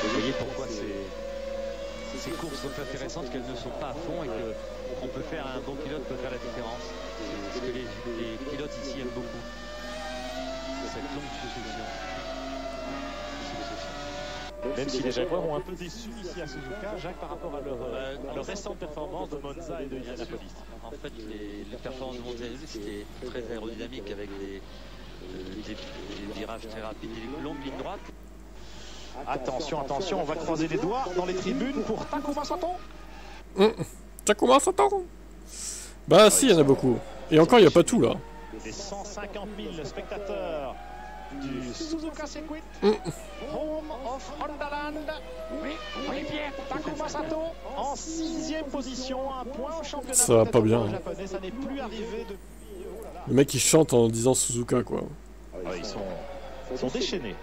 Vous voyez pourquoi ces courses sont intéressantes, qu'elles ne sont pas à fond et qu'on peut faire, un bon pilote peut faire la différence. C'est ce que les pilotes ici aiment beaucoup. Cette longue succession. Même si les Japonais ont un peu déçu ici à Suzuka, Jacques, par rapport à leur récente performance de Monza et de Indianapolis. En fait, les performances de Monza c'était très aérodynamique avec des virages très rapides, des longues lignes droites. Attention, attention, on va croiser les doigts dans les tribunes pour Takuma Sato. Takuma Sato. Bah si, il y en a beaucoup. Et encore, il n'y a pas tout là. Les 150 000 spectateurs du Suzuka Circuit, home of Hondaland. Oui, Olivier Takuma Sato en 6e position, un point au championnat. Ça va pas bien. Japonais, ça n'est plus arrivé depuis. Le mec il chante en disant Suzuka quoi. Ouais, ils sont déchaînés.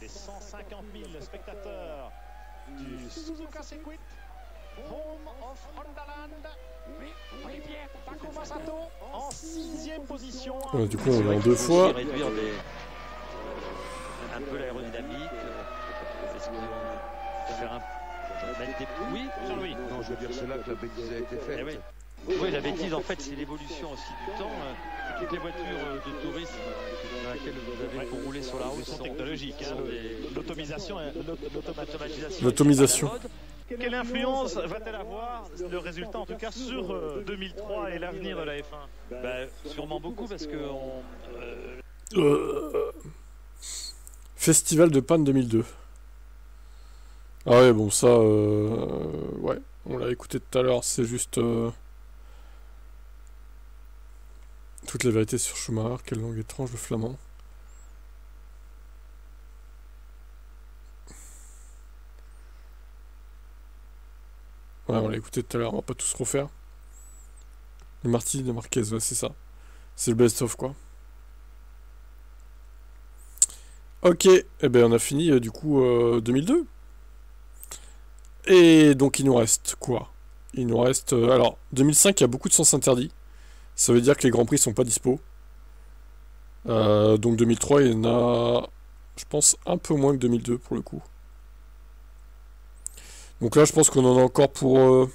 Les 150 000 spectateurs du Suzuka Circuit, home of Hondaland. Oui, Olivier Takuma Sato en 6e position. Ouais, du coup on est en 2 fois. Réduire un peu l'aérodynamique. Est-ce qu'ils vont faire mettre des... Oui, Jean-Louis. Non, je veux dire, c'est là que la bêtise a été faite. Eh oui. Oui, la bêtise, en fait, c'est l'évolution aussi du temps. Toutes les voitures de tourisme dans lesquelles vous avez pour rouler sur la route sont technologiques. L'automatisation. L'automatisation. Quelle influence va-t-elle avoir, le résultat en tout cas, sur 2003 et l'avenir de la F1? Sûrement beaucoup parce que... Festival de Panne 2002. Ah ouais, bon ça... ouais, on l'a écouté tout à l'heure, c'est juste... Toutes les vérités sur Schumacher, quelle langue étrange le flamand. Ouais, on l'a écouté tout à l'heure, on va pas tous refaire. Les Marty de Marquez, ouais, c'est ça. C'est le best-of, quoi. Ok, eh ben on a fini, du coup, 2002. Et donc, il nous reste quoi? Il nous reste... alors, 2005, il y a beaucoup de sens interdits. Ça veut dire que les Grands Prix sont pas dispo. Donc 2003, il y en a, je pense, un peu moins que 2002 pour le coup. Donc là, je pense qu'on en a encore pour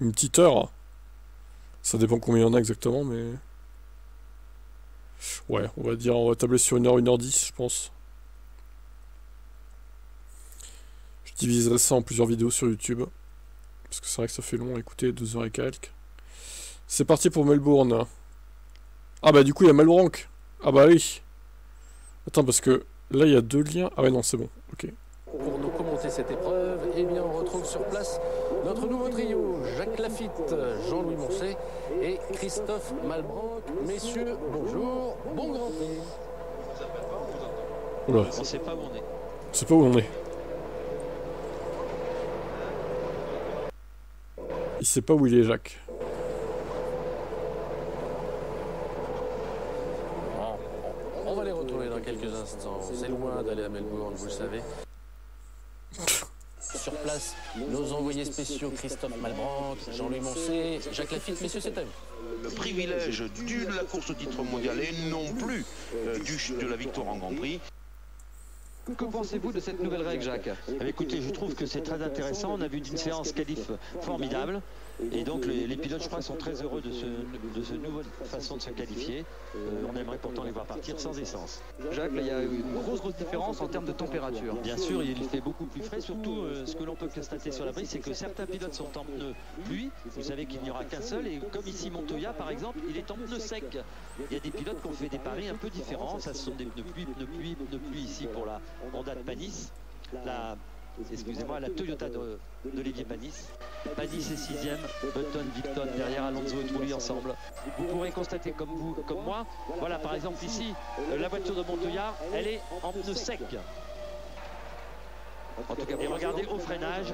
une petite heure. Ça dépend combien il y en a exactement, mais... Ouais, on va tabler sur 1h, 1h10, je pense. Je diviserai ça en plusieurs vidéos sur YouTube. Parce que c'est vrai que ça fait long à écouter, 2h et quelques. C'est parti pour Melbourne. Ah bah du coup il y a Melbranc. Ah bah oui. Attends parce que là il y a 2 liens. Ah ouais non c'est bon. Ok. Pour nous commenter cette épreuve, eh bien on retrouve sur place notre nouveau trio, Jacques Lafitte, Jean-Louis Moncet et Christophe Malbranc. Messieurs, bonjour, bon Grand Prix. Oula. On sait pas où on est. On sait pas où on est. Il sait pas où il est Jacques. On va les retrouver dans quelques instants. C'est loin d'aller à Melbourne, vous le savez. Sur place, nos envoyés spéciaux Christophe Malbranc, Jean-Louis Moncet, Jacques Lafitte. Messieurs, c'est à vous. Le privilège de la course au titre mondial et non plus de la victoire en Grand Prix. Que pensez-vous de cette nouvelle règle, Jacques? Écoutez, je trouve que c'est très intéressant. On a vu une séance qualif formidable. Et donc les pilotes, je crois, sont très heureux de ce nouvelle façon de se qualifier. On aimerait pourtant les voir partir sans essence. Jacques, là, il y a une grosse différence en termes de température. Bien sûr, il fait beaucoup plus frais. Surtout, ce que l'on peut constater sur la piste, c'est que certains pilotes sont en pneus pluie. Vous savez qu'il n'y aura qu'un seul. Et comme ici, Montoya, par exemple, il est en pneus secs. Il y a des pilotes qui ont fait des paris un peu différents. Ça, ce sont des pneus pluie ici pour la Honda de Panis. Excusez-moi, la Toyota d'Olivier Panis. Panis est 6e, Button, Victon derrière, Alonso et Trulli ensemble. Vous pourrez constater comme moi, voilà par exemple ici, la voiture de Montoya, elle est en pneu sec. En tout cas, et regardez au freinage,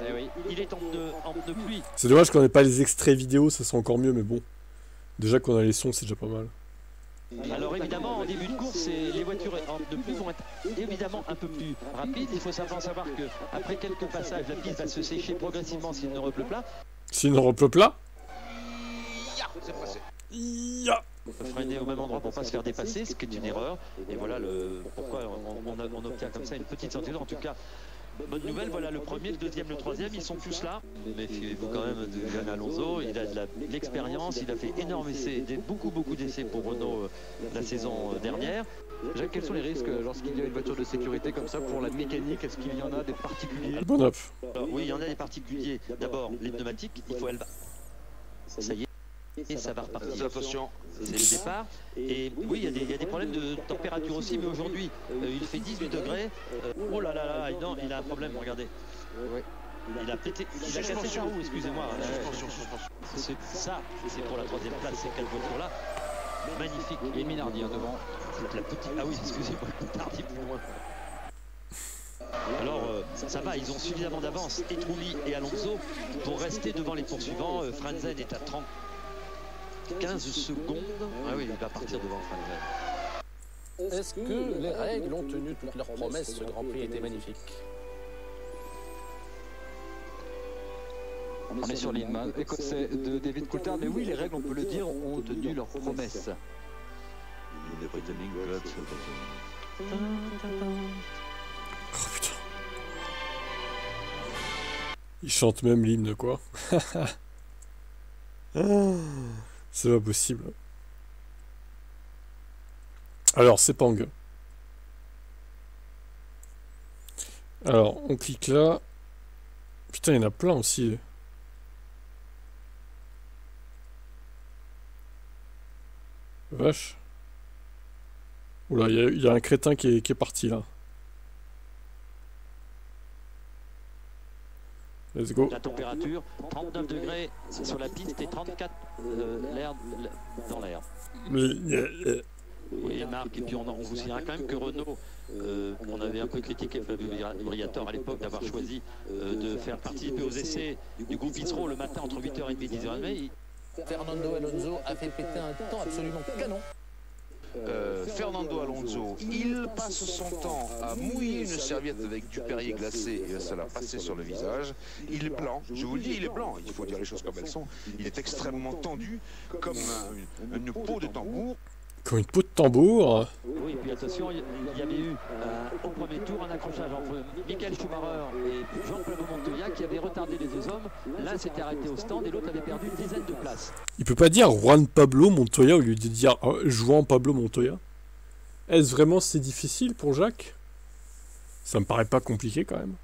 il est en pneu pluie. C'est dommage qu'on n'ait pas les extraits vidéo, ça serait encore mieux, mais bon. Déjà qu'on a les sons, c'est déjà pas mal. Alors évidemment, en début de course, les voitures en pneus pluie vont être évidemment un peu plus rapides. Il faut simplement savoir qu'après quelques passages, la piste va se sécher progressivement s'il ne repleut pas. S'il ne repleut pas, C'est passé. On peut freiner au même endroit pour ne pas se faire dépasser, ce qui est une erreur. Et voilà pourquoi on obtient comme ça une petite sortie. En tout cas, bonne nouvelle, voilà le premier, le deuxième, le troisième, ils sont tous là. Méfiez-vous quand même de Jean Alonso, il a de l'expérience, il a fait énorme essai, beaucoup d'essais pour Renault la saison dernière. Jacques, quels sont les risques lorsqu'il y a une voiture de sécurité comme ça pour la mécanique? Est-ce qu'il y en a des particuliers? Bon up. Alors, oui, il y en a des particuliers. D'abord, les pneumatiques, ça y est. Et ça va repartir. Attention. C'est le départ. Et oui, il y a des problèmes de température aussi, mais aujourd'hui, il fait 18 degrés. Oh là là là, il a un problème, regardez. Ouais. Il a pété, il a cassé sa roue, excusez-moi. Ça, c'est pour la troisième place, ces quatre voitures-là. Magnifique. Et Minardi devant. La petite... Ah oui, excusez-moi, Minardi plus loin. Alors, ça va, ils ont suffisamment d'avance, et Trulli et Alonso, pour rester devant les poursuivants. Frentzen est à 15 secondes. Ah oui, il va partir devant Frentzen. Est-ce que les règles ont tenu toutes leurs promesses? Ce Grand Prix était magnifique. On est sur l'Inman, écossais de David Coulthard, mais oui, les règles, on peut le dire, ont tenu leurs promesses. Oh putain. Il chante même l'hymne, quoi. C'est pas possible. Alors, Sepang. Alors, on clique là. Putain, il y en a plein aussi. Vache. Oula, il y a un crétin qui est parti là. Let's go. La température, 39 degrés sur la piste et 34 l'air dans l'air. Oui, Marc, et puis on vous dira quand même que Renault, on avait un peu critiqué Fabio Briatore à l'époque d'avoir choisi de faire participer aux essais du groupe Isro le matin entre 8h30 et 10h30. Fernando Alonso a fait péter un temps absolument canon. Fernando Alonso, il passe son temps à mouiller une serviette avec du Perrier glacé et à se la passer sur le visage. Il est blanc, je vous le dis, il est blanc, il faut dire les choses comme elles sont. Il est extrêmement tendu, comme une peau de tambour. Comme une peau de tambour. Oui, et puis attention, il y avait eu au premier tour un accrochage entre Michael Schumacher et Jean-Pablo Montoya qui avait retardé les deux hommes. L'un s'était arrêté au stand et l'autre avait perdu une dizaine de places. Il peut pas dire Juan Pablo Montoya au lieu de dire Juan Pablo Montoya. Est-ce vraiment si difficile pour Jacques? Ça me paraît pas compliqué quand même.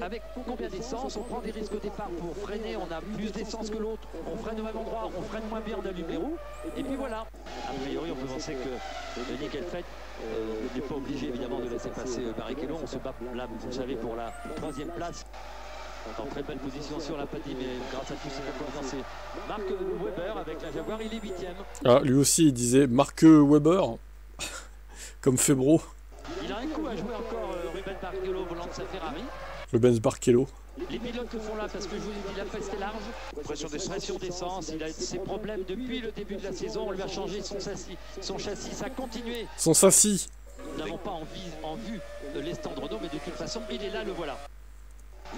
Avec combien d'essence, on prend des risques au départ pour freiner, on a plus d'essence que l'autre, on freine au même endroit, on freine moins bien, on allume les roues, et puis voilà. A priori, on peut penser que Nick Elfett n'est pas obligé évidemment de laisser passer Barrichello. On se bat là, vous le savez, pour la troisième place. En très belle position sur la Paddy, mais grâce à tous ces performances, c'est Mark Webber avec la Jaguar, il est 8e. Ah, lui aussi, il disait Mark Webber, comme Febro. Il a un coup à jouer encore, Ruben Barrichello, volant de sa Ferrari. Rubens Barrichello. Les pilotes le font là parce que je vous ai dit, la piste est large. Pression d'essence, il a ses problèmes depuis le début de la saison. On lui a changé son châssis, ça a continué. Son châssis. Nous n'avons pas en vue les stands Renault, mais de toute façon, il est là, le voilà.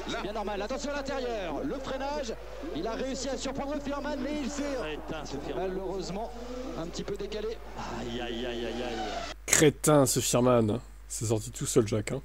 C'est bien normal, attention à l'intérieur, le freinage, il a réussi à surprendre Firman, mais il s'est malheureusement un petit peu décalé. Aïe, aïe, aïe, aïe, aïe. Crétin, ce Firman. C'est sorti tout seul, Jacques. Hein.